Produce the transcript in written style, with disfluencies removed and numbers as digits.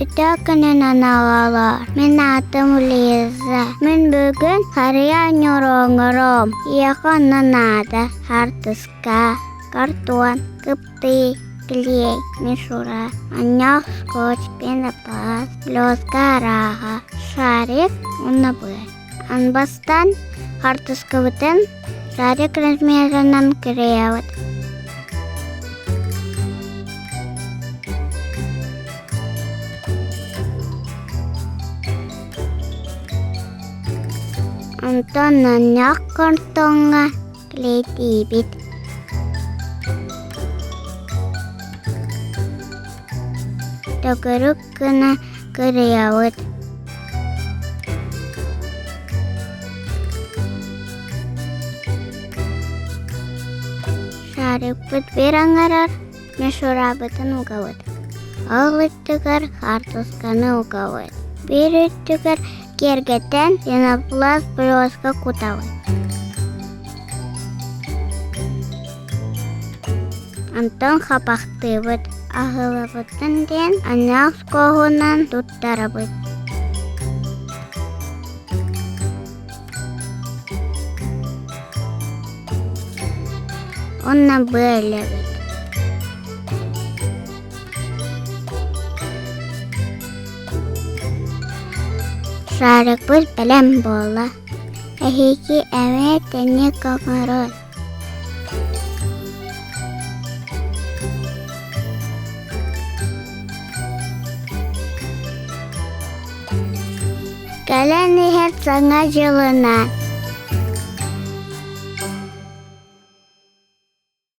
Ütөкүнүн аналар. Мен атым Лиза. Мен бүгүн карыя оңором. Яханын ады хартыска, картон, кыпты, клей, мишура, анyak, скотч, пенопласт, лёска, рага, шарик, уннабы. Анбастан хартыска бүтін шарик размерынан кіреват. Антон анyak картонга клей тибит. Tökürük kına kırıyavut. Şarip bit bir angarar, meşura bitin ugavut. Ağlıt tükür hartuskanı ugavut. Bir tükür kergeten penoplast bloska kutavut. Антон хапақтыбыт, ағылыбытын ден анyak skoğundan tuttарыбыт. Онна бөлебіт. Шарик бұт білім болы. Әхеки әме тәне қоңырыл. Kalian lihat sangat jalanan.